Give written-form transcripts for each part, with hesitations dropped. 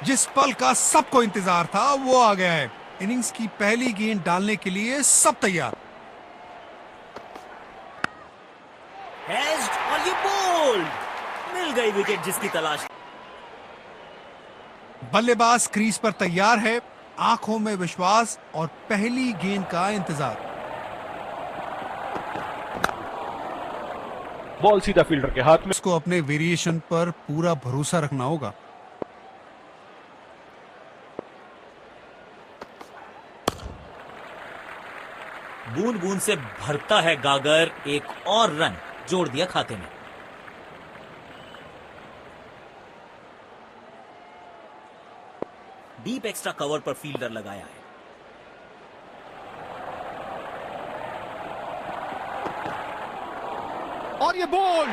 जिस पल का सबको इंतजार था वो आ गया है। इनिंग्स की पहली गेंद डालने के लिए सब तैयार। और ये बोल्ड, मिल गई विकेट जिसकी तलाश। बल्लेबाज क्रीज पर तैयार है, आंखों में विश्वास और पहली गेंद का इंतजार। बॉल सीधा फील्डर के हाथ में। उसको अपने वेरिएशन पर पूरा भरोसा रखना होगा। बूंद बूंद से भरता है गागर, एक और रन जोड़ दिया खाते में। डीप एक्स्ट्रा कवर पर फील्डर लगाया है। और ये बोल्ड,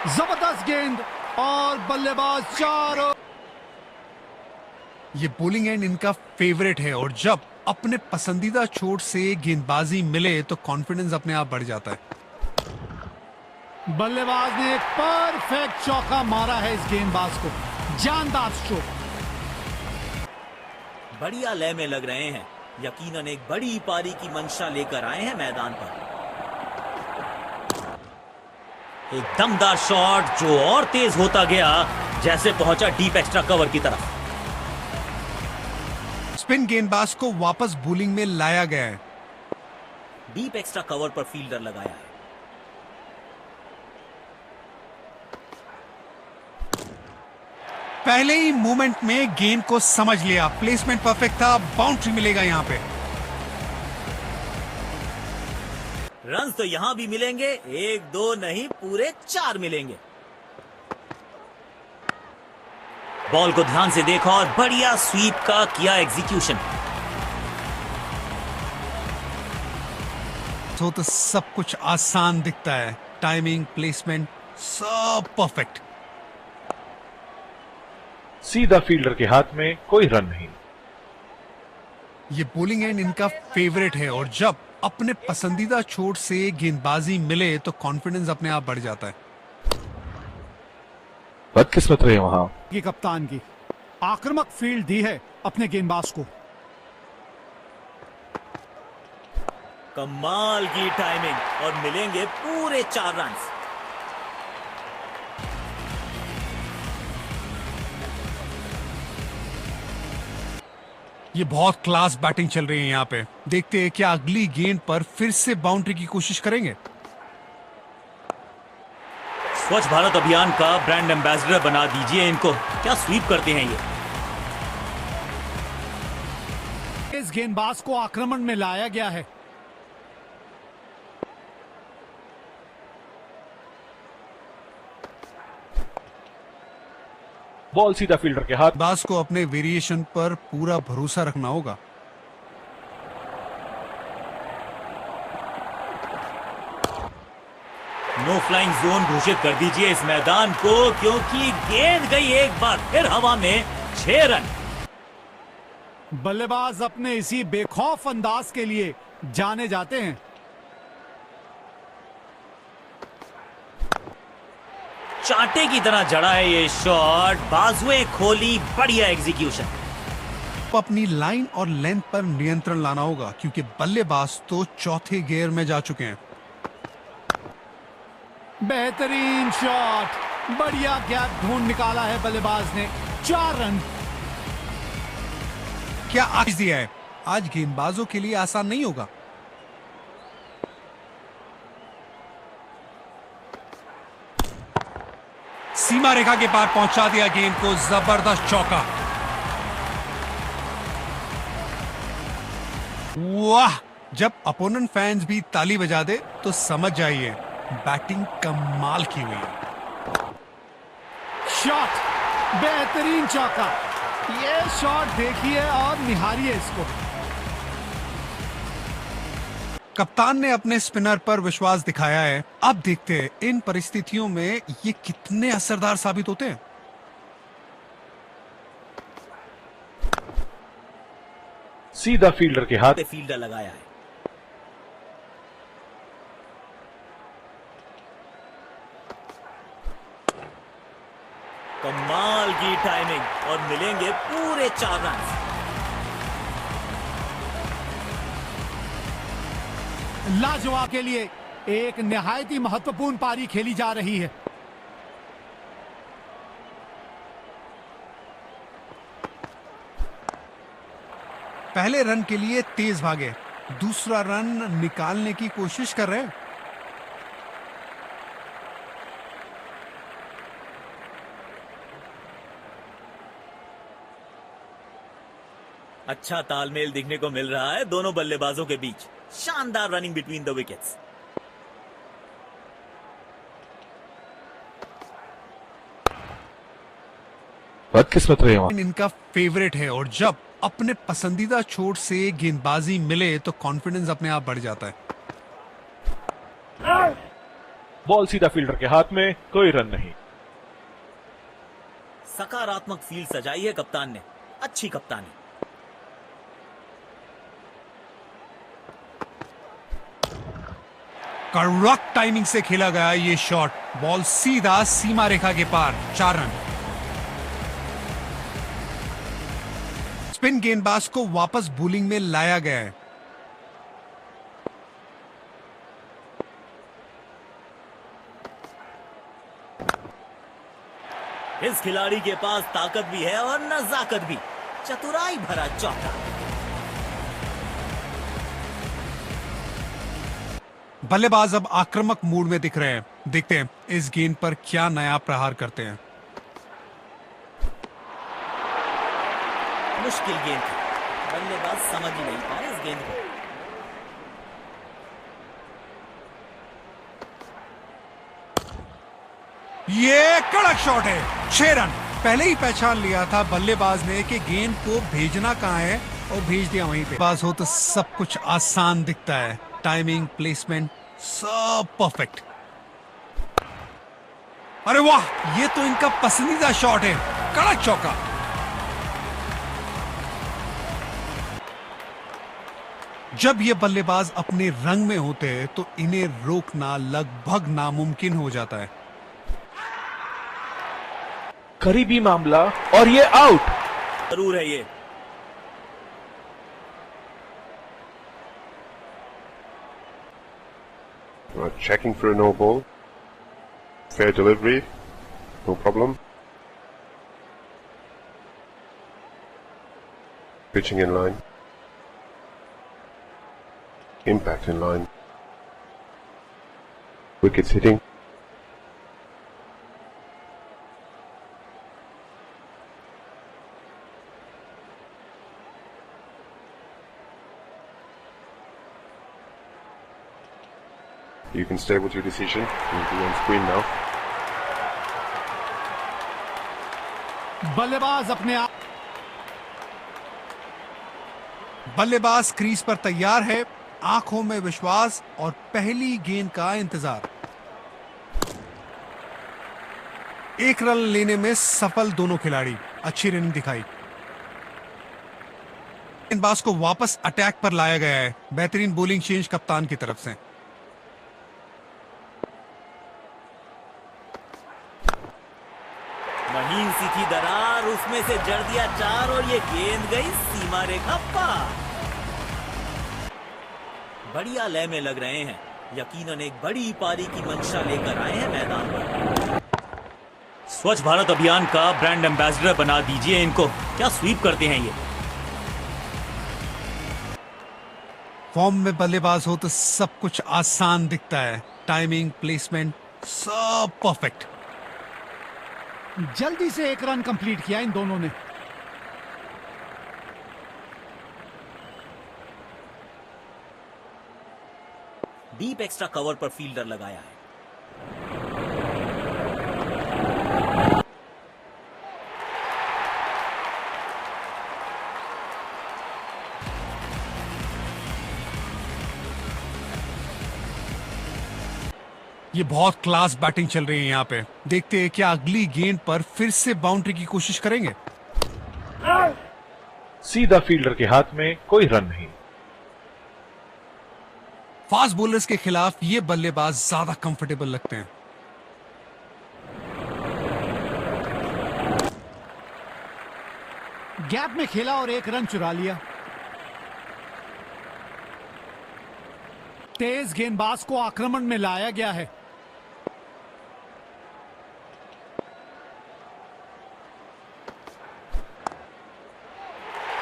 जबरदस्त गेंद और बल्लेबाज चार। ये बोलिंग एंड इनका फेवरेट है और जब अपने पसंदीदा छोर से गेंदबाजी मिले तो कॉन्फिडेंस अपने आप बढ़ जाता है। बल्लेबाज ने एक परफेक्ट चौका मारा है इस गेंदबाज को, जानदार स्ट्रोक। बढ़िया लय में लग रहे हैं, यकीनन एक बड़ी पारी की मंशा लेकर आए हैं मैदान पर। एक दमदार शॉट जो और तेज होता गया जैसे पहुंचा डीप एक्स्ट्रा कवर की तरफ। स्पिन गेंदबाज को वापस बॉलिंग में लाया गया है। डीप एक्स्ट्रा कवर पर फील्डर लगाया है। पहले ही मूवमेंट में गेंद को समझ लिया, प्लेसमेंट परफेक्ट था, बाउंड्री मिलेगा यहां पे। रन्स तो यहां भी मिलेंगे, एक दो नहीं पूरे 4 मिलेंगे। बॉल को ध्यान से देखा और बढ़िया स्वीप का किया एग्जीक्यूशन। तो सब कुछ आसान दिखता है, टाइमिंग, प्लेसमेंट सब परफेक्ट। सीधा फील्डर के हाथ में, कोई रन नहीं। ये बॉलिंग एंड इनका फेवरेट है और जब अपने पसंदीदा छोर से गेंदबाजी मिले तो कॉन्फिडेंस अपने आप बढ़ जाता है। बदकिस्मत रहे वहां की कप्तान की आक्रामक फील्ड दी है अपने गेंदबाज को। कमाल की टाइमिंग और मिलेंगे पूरे 4 रन। ये बहुत क्लास बैटिंग चल रही है यहाँ पे। देखते हैं क्या अगली गेंद पर फिर से बाउंड्री की कोशिश करेंगे। स्वच्छ भारत अभियान का ब्रांड एम्बेसडर बना दीजिए इनको। क्या स्वीप करते हैं ये। इस गेंदबाज को आक्रमण में लाया गया है। बॉल सीधा फील्डर के हाथ। बास को अपने वेरिएशन पर पूरा भरोसा रखना होगा। नो फ्लाइंग जोन घोषित कर दीजिए इस मैदान को, क्योंकि गेंद गई एक बार फिर हवा में। 6 रन। बल्लेबाज अपने इसी बेखौफ अंदाज के लिए जाने जाते हैं। चांटे की तरह जड़ा है ये शॉट, बाजुएं खोली, बढ़िया एग्जीक्यूशन। अपनी लाइन और लेंथ पर नियंत्रण लाना होगा क्योंकि बल्लेबाज तो चौथे गियर में जा चुके हैं। बेहतरीन शॉट, बढ़िया गैप ढूंढ निकाला है बल्लेबाज ने। 4 रन। क्या आज दिया है, आज गेंदबाजों के लिए आसान नहीं होगा। सीमा रेखा के पार पहुंचा दिया गेंद को, जबरदस्त चौका। वाह, जब अपोनेंट फैंस भी ताली बजा दे तो समझ जाइए बैटिंग कमाल की हुई है। शॉट, बेहतरीन चौका। ये शॉट देखिए और निहारिए इसको। कप्तान ने अपने स्पिनर पर विश्वास दिखाया है। अब देखते हैं इन परिस्थितियों में ये कितने असरदार साबित होते हैं। सीधा फील्डर के हाथ। फील्डर लगाया है। कमाल की टाइमिंग और मिलेंगे पूरे 4 रन। लाजवाब के लिए एक निहायत ही महत्वपूर्ण पारी खेली जा रही है। पहले रन के लिए तेज भागे, दूसरा रन निकालने की कोशिश कर रहे हैं। अच्छा तालमेल दिखने को मिल रहा है दोनों बल्लेबाजों के बीच। शानदार रनिंग बिटवीन द विकेट्स। बदकिस्मत रहे वहां। इनका फेवरेट है और जब अपने पसंदीदा छोर से गेंदबाजी मिले तो कॉन्फिडेंस अपने आप बढ़ जाता है। बॉल सीधा फील्डर के हाथ में, कोई रन नहीं। सकारात्मक फील्ड सजाई है कप्तान ने। अच्छी कप्तानी। कड़क टाइमिंग से खेला गया ये शॉट, बॉल सीधा सीमा रेखा के पार, 4 रन। स्पिन गेंदबाज को वापस बॉलिंग में लाया गया है। इस खिलाड़ी के पास ताकत भी है और नजाकत भी। चतुराई भरा चौका। बल्लेबाज अब आक्रामक मूड में दिख रहे हैं। देखते हैं इस गेंद पर क्या नया प्रहार करते हैं। मुश्किल गेंद थी, बल्लेबाज समझ ही नहीं पाए इस गेंद को। ये कड़क शॉट है, 6 रन। पहले ही पहचान लिया था बल्लेबाज ने कि गेंद को भेजना कहां है और भेज दिया वहीं पे। पास हो तो सब कुछ आसान दिखता है। टाइमिंग, प्लेसमेंट सब परफेक्ट। अरे वाह, ये तो इनका पसंदीदा शॉट है, कड़क चौका। जब ये बल्लेबाज अपने रंग में होते हैं तो इन्हें रोकना लगभग नामुमकिन हो जाता है। करीबी मामला और ये आउट। जरूर है ये। Checking for a no ball. Fair delivery. No problem. Pitching in line. Impact in line. Wickets hitting. You can stay with your decision. You'll be on screen now. बल्लेबाज अपने आप बल्लेबाज क्रीज पर तैयार है, आंखों में विश्वास और पहली गेंद का इंतजार। 1 रन लेने में सफल दोनों खिलाड़ी। अच्छी रनिंग दिखाई। गेंदबाज को वापस अटैक पर लाया गया है। बेहतरीन बॉलिंग चेंज कप्तान की तरफ से। महीन सी थी दरार, उसमें से जड़ दिया 4 और ये गेंद गई सीमा रेखा पार। बढ़िया लय में लग रहे हैं। यकीनन एक बड़ी पारी की मंशा लेकर आए हैं मैदान पर। स्वच्छ भारत अभियान का ब्रांड एम्बेसडर बना दीजिए इनको। क्या स्वीप करते हैं ये। फॉर्म में बल्लेबाज हो तो सब कुछ आसान दिखता है। टाइमिंग, प्लेसमेंट सब परफेक्ट। जल्दी से 1 रन कंप्लीट किया इन दोनों ने। डीप एक्स्ट्रा कवर पर फील्डर लगाया है। ये बहुत क्लास बैटिंग चल रही है यहाँ पे। देखते हैं क्या अगली गेंद पर फिर से बाउंड्री की कोशिश करेंगे। सीधा फील्डर के हाथ में, कोई रन नहीं। फास्ट बॉलर्स के खिलाफ ये बल्लेबाज ज्यादा कंफर्टेबल लगते हैं। गैप में खेला और एक रन चुरा लिया। तेज गेंदबाज को आक्रमण में लाया गया है।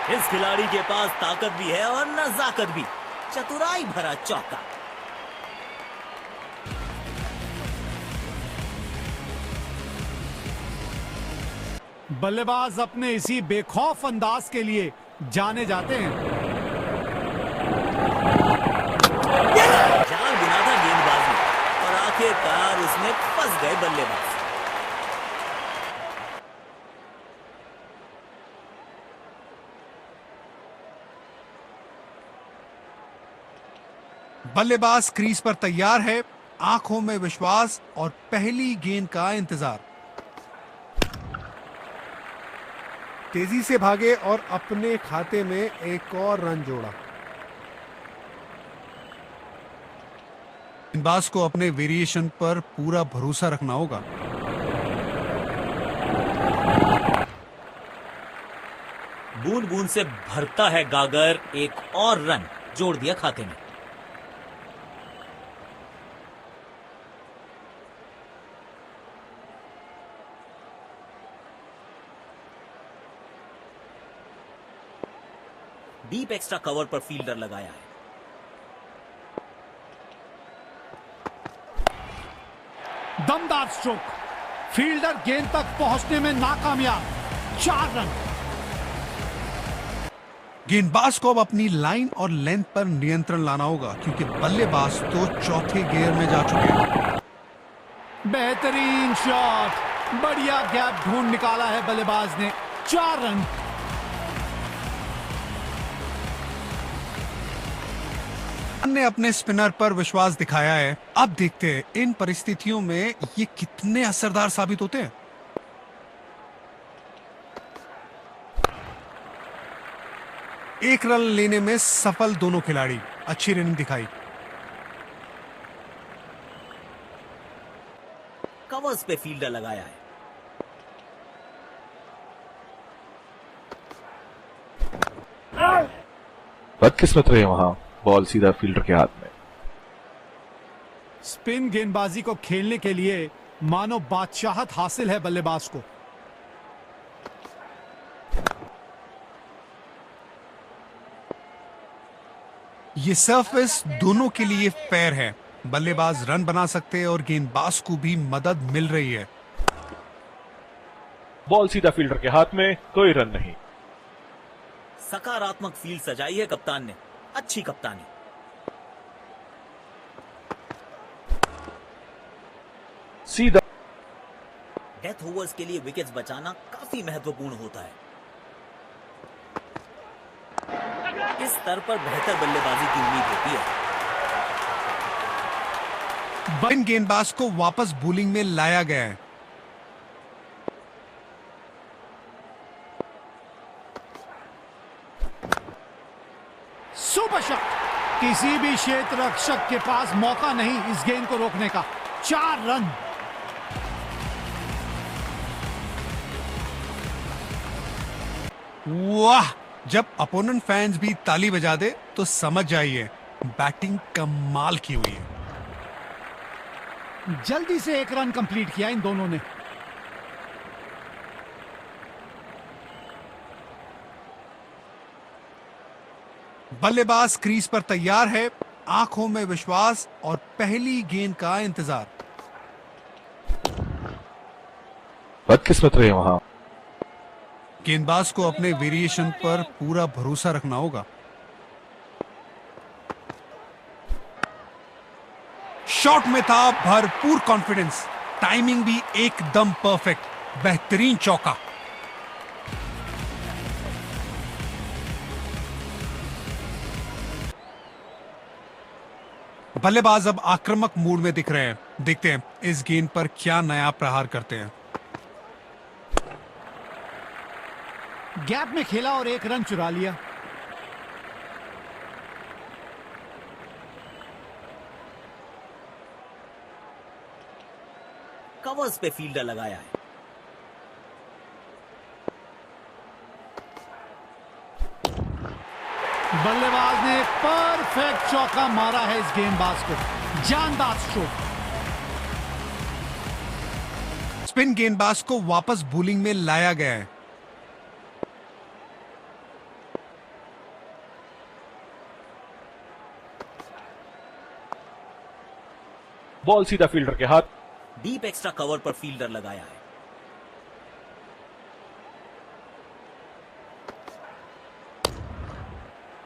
इस खिलाड़ी के पास ताकत भी है और नजाकत भी। चतुराई भरा चौका। बल्लेबाज अपने इसी बेखौफ अंदाज के लिए जाने जाते हैं। जाल बुना था गेंदबाज ने और आखिरकार उसमें फंस गए बल्लेबाज। बल्लेबाज क्रीज पर तैयार है, आंखों में विश्वास और पहली गेंद का इंतजार। तेजी से भागे और अपने खाते में एक और रन जोड़ा। गेंदबाज को अपने वेरिएशन पर पूरा भरोसा रखना होगा। बूंद बूंद से भरता है गागर, एक और रन जोड़ दिया खाते में। डीप एक्स्ट्रा कवर पर फील्डर लगाया है। दमदार स्ट्रोक। फील्डर गेंद तक पहुंचने में नाकामयाब। 4 रन। गेंदबाज को अब अपनी लाइन और लेंथ पर नियंत्रण लाना होगा, क्योंकि बल्लेबाज तो चौथे गियर में जा चुके हैं। बेहतरीन शॉट। बढ़िया गैप ढूंढ निकाला है बल्लेबाज ने। 4 रन। ने अपने स्पिनर पर विश्वास दिखाया है। अब देखते हैं इन परिस्थितियों में ये कितने असरदार साबित होते हैं। एक रन लेने में सफल दोनों खिलाड़ी। अच्छी रनिंग दिखाई। कवर्स पे फील्डर लगाया है। बदकिस्मत रहे वहां, बॉल सीधा फील्डर के हाथ में। स्पिन गेंदबाजी को खेलने के लिए मानो बादशाहत हासिल है बल्लेबाज को। ये सरफेस दोनों के लिए फेयर है। बल्लेबाज रन बना सकते हैं और गेंदबाज को भी मदद मिल रही है। बॉल सीधा फील्डर के हाथ में, कोई रन नहीं। सकारात्मक फील्ड सजाई है कप्तान ने। अच्छी कप्तानी। सीधा। डेथ ओवर्स के लिए विकेट्स बचाना काफी महत्वपूर्ण होता है। इस स्तर पर बेहतर बल्लेबाजी की उम्मीद होती है। इन गेंदबाज को वापस बॉलिंग में लाया गया है। Super shot. किसी भी क्षेत्र रक्षक के पास मौका नहीं इस गेंद को रोकने का। 4 रन। वाह! जब अपोनेंट फैंस भी ताली बजा दे तो समझ जाइए बैटिंग कमाल की हुई है। जल्दी से 1 रन कंप्लीट किया इन दोनों ने। बल्लेबाज क्रीज पर तैयार है, आंखों में विश्वास और पहली गेंद का इंतजार। बदकिस्मत रहे वहां। गेंदबाज को अपने वेरिएशन पर पूरा भरोसा रखना होगा। शॉट में था भरपूर कॉन्फिडेंस। टाइमिंग भी एकदम परफेक्ट। बेहतरीन चौका। बल्लेबाज अब आक्रामक मूड में दिख रहे हैं। देखते हैं इस गेंद पर क्या नया प्रहार करते हैं। गैप में खेला और 1 रन चुरा लिया। कवर्स पे फील्डर लगाया है। बल्लेबाज ने परफेक्ट चौका मारा है इस गेंदबाज को। जानदार स्ट्रोक। स्पिन गेंदबाज को वापस बॉलिंग में लाया गया है। बॉल सीधा फील्डर के हाथ। डीप एक्स्ट्रा कवर पर फील्डर लगाया है।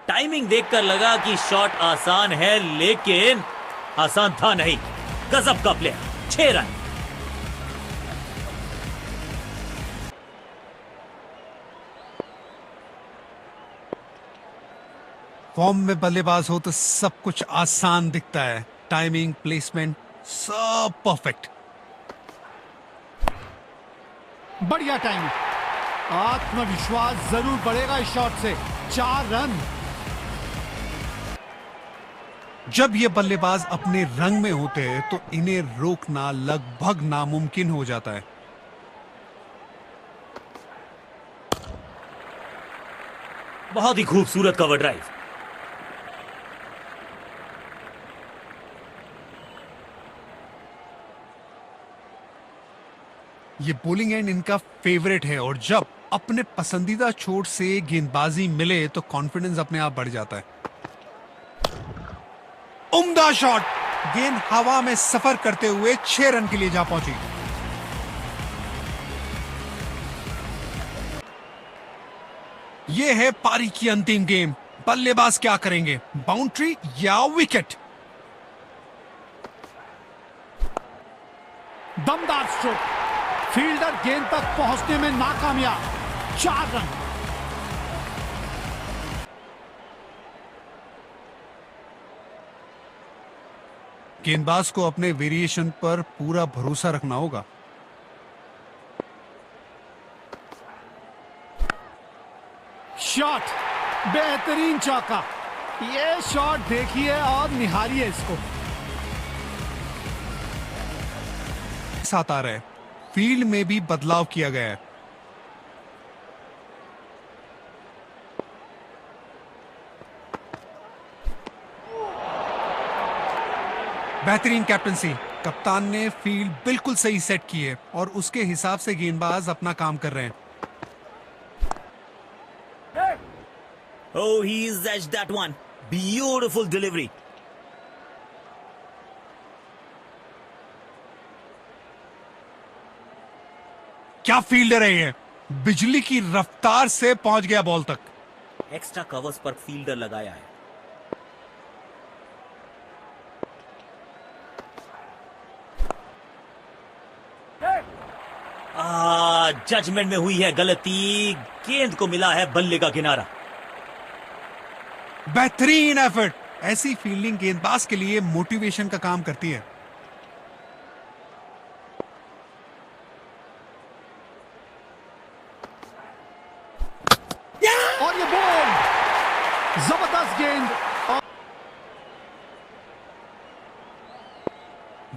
टाइमिंग देखकर लगा कि शॉट आसान है, लेकिन आसान था नहीं। गजब का प्लेयर। 6 रन। फॉर्म में बल्लेबाज हो तो सब कुछ आसान दिखता है। टाइमिंग, प्लेसमेंट, सब परफेक्ट। बढ़िया टाइमिंग। आत्मविश्वास जरूर बढ़ेगा इस शॉट से। 4 रन। जब ये बल्लेबाज अपने रंग में होते हैं तो इन्हें रोकना लगभग नामुमकिन हो जाता है। बहुत ही खूबसूरत कवर ड्राइव। ये बॉलिंग एंड इनका फेवरेट है और जब अपने पसंदीदा छोर से गेंदबाजी मिले तो कॉन्फिडेंस अपने आप बढ़ जाता है। उम्दा शॉट। गेंद हवा में सफर करते हुए 6 रन के लिए जा पहुंची। यह है पारी की अंतिम गेम। बल्लेबाज क्या करेंगे, बाउंड्री या विकेट? दमदार स्ट्रोक। फील्डर गेंद तक पहुंचने में नाकामयाब। 4 रन। गेंदबाज को अपने वेरिएशन पर पूरा भरोसा रखना होगा। शॉट। बेहतरीन चौका। ये शॉट देखिए और निहारिए इसको। साथ आ रहा है। फील्ड में भी बदलाव किया गया है। बेहतरीन कैप्टनसी। कप्तान ने फील्ड बिल्कुल सही सेट की है और उसके हिसाब से गेंदबाज अपना काम कर रहे हैं। Oh, he's edged that one. Beautiful delivery. क्या फील्डर है ये। बिजली की रफ्तार से पहुंच गया बॉल तक। एक्स्ट्रा कवर्स पर फील्डर लगाया है। जजमेंट में हुई है गलती। गेंद को मिला है बल्ले का किनारा। बेहतरीन एफर्ट। ऐसी फील्डिंग गेंदबाज के लिए मोटिवेशन का काम करती है। और ये बॉल। जबरदस्त गेंद।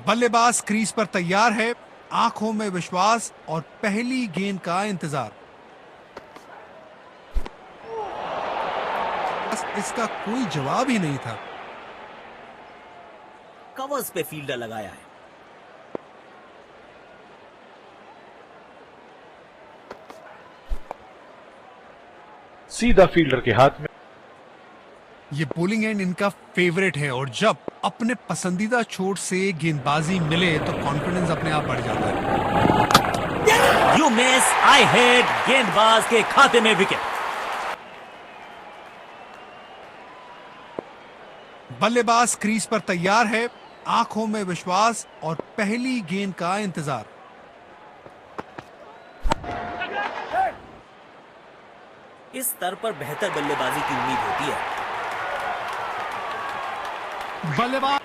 बल्लेबाज क्रीज पर तैयार है। आंखों में विश्वास और पहली गेंद का इंतजार। इसका कोई जवाब ही नहीं था। कवर्स पे फील्डर लगाया है। सीधा फील्डर के हाथ में। ये बॉलिंग एंड इनका फेवरेट है और जब अपने पसंदीदा छोर से गेंदबाजी मिले तो कॉन्फिडेंस अपने आप बढ़ जाता है। You miss, I hit. गेंदबाज के खाते में विकेट। बल्लेबाज क्रीज पर तैयार है। आंखों में विश्वास और पहली गेंद का इंतजार। इस स्तर पर बेहतर बल्लेबाजी की उम्मीद होती है। बल्लेबाज।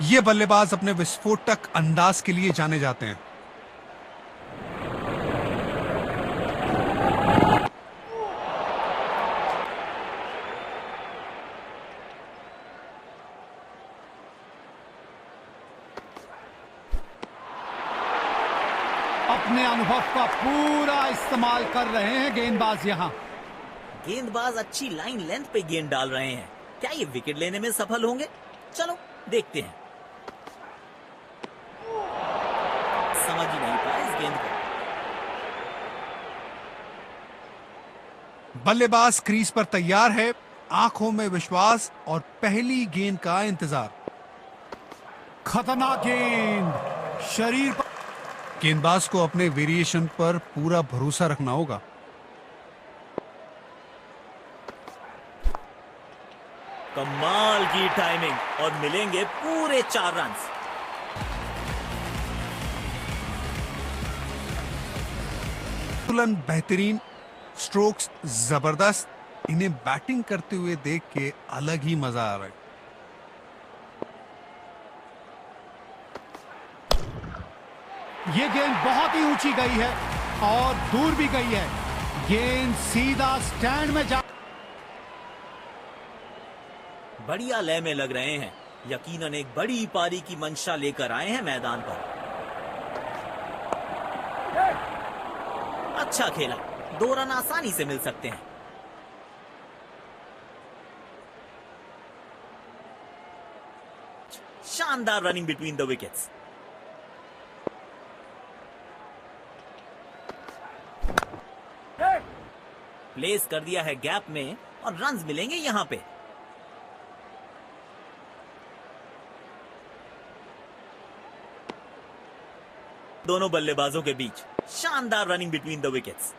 ये बल्लेबाज अपने विस्फोटक अंदाज के लिए जाने जाते हैं। अपने अनुभव का पूरा इस्तेमाल कर रहे हैं गेंदबाज यहां। गेंदबाज अच्छी लाइन लेंथ पे गेंद डाल रहे हैं। क्या ये विकेट लेने में सफल होंगे? चलो देखते हैं। समझ ही नहीं पाया इस गेंद को। बल्लेबाज क्रीज पर तैयार है, आंखों में विश्वास और पहली गेंद का इंतजार। खतरनाक गेंद शरीर पर। गेंदबाज को अपने वेरिएशन पर पूरा भरोसा रखना होगा। कमाल की टाइमिंग और मिलेंगे पूरे 4 रन। तुलन बेहतरीन, स्ट्रोक्स जबरदस्त। इन्हें बैटिंग करते हुए देख के अलग ही मजा आ रहा है। ये गेंद बहुत ही ऊंची गई है और दूर भी गई है। गेंद सीधा स्टैंड में जा। बढ़िया लय में लग रहे हैं। यकीनन एक बड़ी पारी की मंशा लेकर आए हैं मैदान पर। अच्छा खेला, 2 रन आसानी से मिल सकते हैं। शानदार running between the wickets. Place कर दिया है गैप में और रन्स मिलेंगे यहां पे। दोनों बल्लेबाजों के बीच शानदार रनिंग बिटवीन द विकेट्स।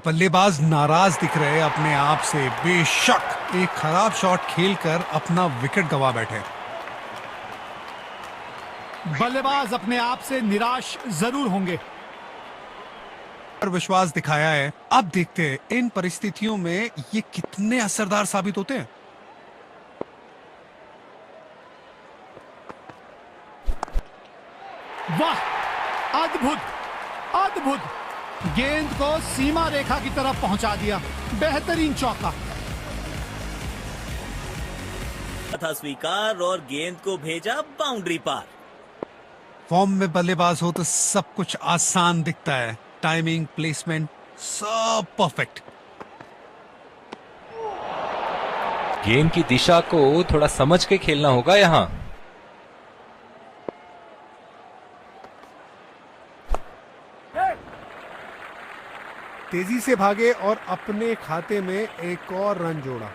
बल्लेबाज नाराज दिख रहे अपने आप से। बेशक एक खराब शॉट खेलकर अपना विकेट गंवा बैठे। बल्लेबाज अपने आप से निराश जरूर होंगे। पर विश्वास दिखाया है। अब देखते हैं इन परिस्थितियों में ये कितने असरदार साबित होते हैं। वाह, अद्भुत अद्भुत। गेंद को सीमा रेखा की तरफ पहुंचा दिया। बेहतरीन चौका था स्वीकार और गेंद को भेजा बाउंड्री पार। फॉर्म में बल्लेबाज हो तो सब कुछ आसान दिखता है। टाइमिंग, प्लेसमेंट सब परफेक्ट। गेम की दिशा को थोड़ा समझ के खेलना होगा यहाँ। तेजी से भागे और अपने खाते में एक और रन जोड़ा।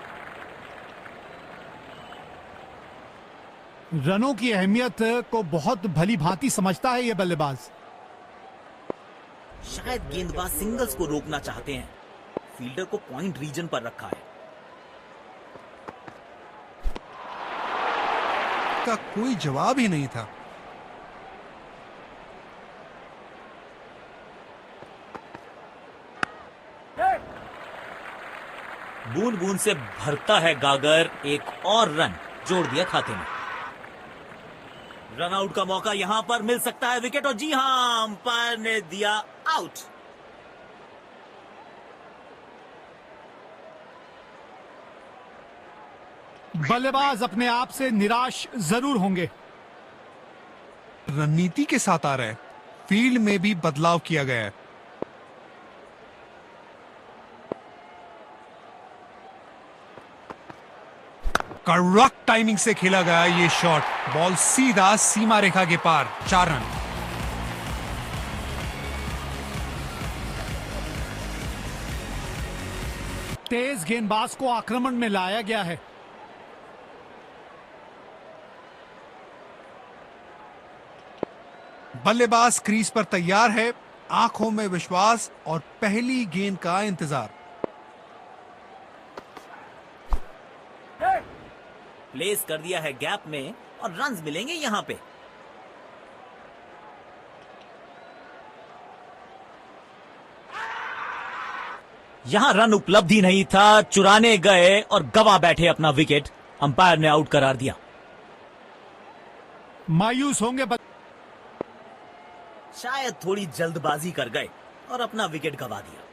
रनों की अहमियत को बहुत भली भांति समझता है ये बल्लेबाज। शायद गेंदबाज सिंगल्स को रोकना चाहते हैं। फील्डर को पॉइंट रीजन पर रखा है। का कोई जवाब ही नहीं था। बूंद बूंद से भरता है गागर। एक और रन जोड़ दिया खाते में। रन आउट का मौका यहां पर मिल सकता है विकेट। और जी हां, अंपायर ने दिया आउट। बल्लेबाज अपने आप से निराश जरूर होंगे। रणनीति के साथ आ रहा है। फील्ड में भी बदलाव किया गया है। कड़क टाइमिंग से खेला गया ये शॉट। बॉल सीधा सीमा रेखा के पार। 4 रन। तेज गेंदबाज को आक्रमण में लाया गया है। बल्लेबाज क्रीज पर तैयार है, आंखों में विश्वास और पहली गेंद का इंतजार। प्लेस कर दिया है गैप में और रन्स मिलेंगे यहां पे। यहां रन उपलब्ध ही नहीं था। चुराने गए और गवा बैठे अपना विकेट। अंपायर ने आउट करार दिया। मायूस होंगे शायद थोड़ी जल्दबाजी कर गए और अपना विकेट गवा दिया।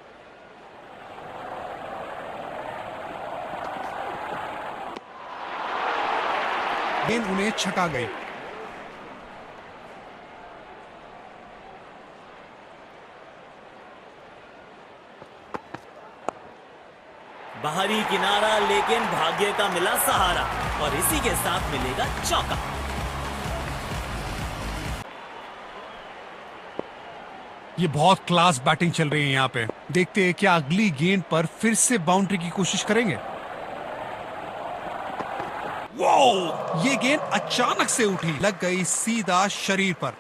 गेंद उन्हें छका गई। बाहरी किनारा, लेकिन भाग्य का मिला सहारा और इसी के साथ मिलेगा चौका। ये बहुत क्लास बैटिंग चल रही है यहाँ पे। देखते हैं क्या अगली गेंद पर फिर से बाउंड्री की कोशिश करेंगे। वो ये गेंद अचानक से उठी, लग गई सीधा शरीर पर।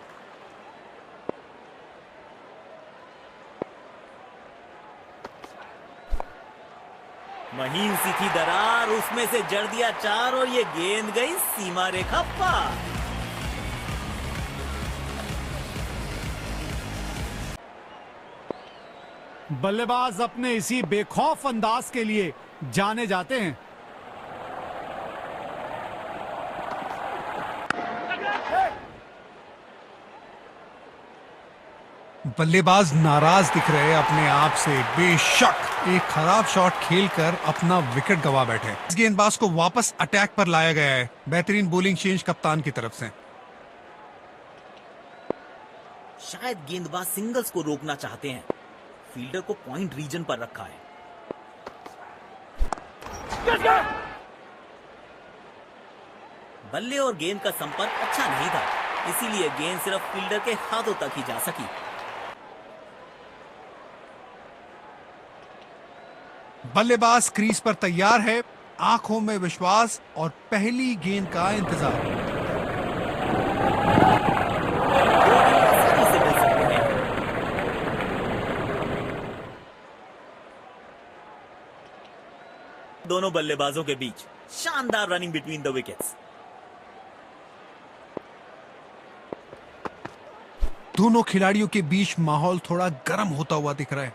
महीन सी थी दरार, उसमें से जड़ दिया चार और ये गेंद गई सीमा रेखा पार। बल्लेबाज अपने इसी बेखौफ अंदाज के लिए जाने जाते हैं। बल्लेबाज नाराज दिख रहे हैं अपने आप से। बेशक एक खराब शॉट खेलकर अपना विकेट गंवा बैठे। इस गेंदबाज को वापस अटैक पर लाया गया है। बेहतरीन बॉलिंग चेंज कप्तान की तरफ से। शायद गेंदबाज सिंगल्स को रोकना चाहते हैं। फील्डर को पॉइंट रीजन पर रखा है। बल्ले और गेंद का संपर्क अच्छा नहीं था, इसीलिए गेंद सिर्फ फील्डर के हाथों तक ही जा सकी। बल्लेबाज क्रीज पर तैयार है, आंखों में विश्वास और पहली गेंद का इंतजार। आसानी से मिल सकते हैं। दोनों बल्लेबाजों के बीच शानदार रनिंग बिटवीन द विकेट्स। दोनों खिलाड़ियों के बीच माहौल थोड़ा गर्म होता हुआ दिख रहा है।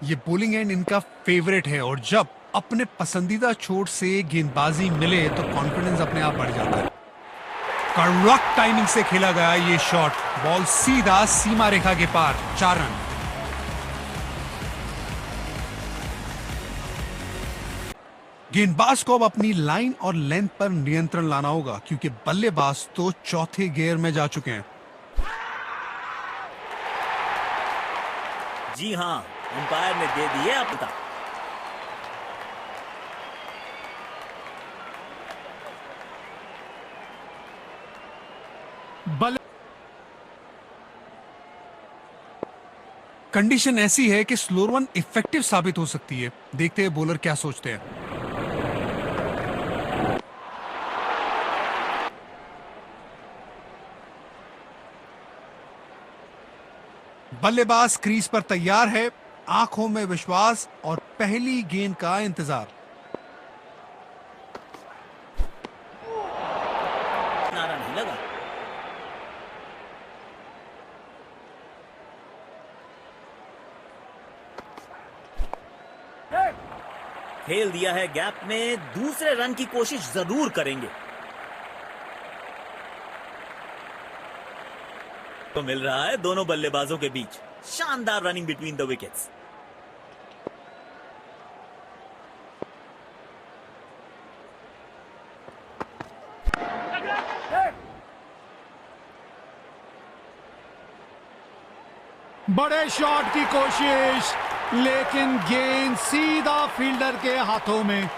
ये बॉलिंग एंड इनका फेवरेट है और जब अपने पसंदीदा छोर से गेंदबाजी मिले तो कॉन्फिडेंस अपने आप बढ़ जाता है। कड़क टाइमिंग से खेला गया ये शॉट, बॉल सीधा सीमा रेखा के पार। 4 रन। गेंदबाज को अब अपनी लाइन और लेंथ पर नियंत्रण लाना होगा क्योंकि बल्लेबाज तो चौथे गियर में जा चुके हैं। जी हां, अंपायर ने दे दी है अपना। कंडीशन ऐसी है कि स्लोअर वन इफेक्टिव साबित हो सकती है। देखते हैं बॉलर क्या सोचते हैं। बल्लेबाज क्रीज पर तैयार है, आंखों में विश्वास और पहली गेंद का इंतजार। नारा नहीं लगा। खेल दिया है गैप में, दूसरे रन की कोशिश जरूर करेंगे। तो मिल रहा है दोनों बल्लेबाजों के बीच शानदार रनिंग बिटवीन द विकेट्स। बड़े शॉट की कोशिश, लेकिन गेंद सीधा फील्डर के हाथों में।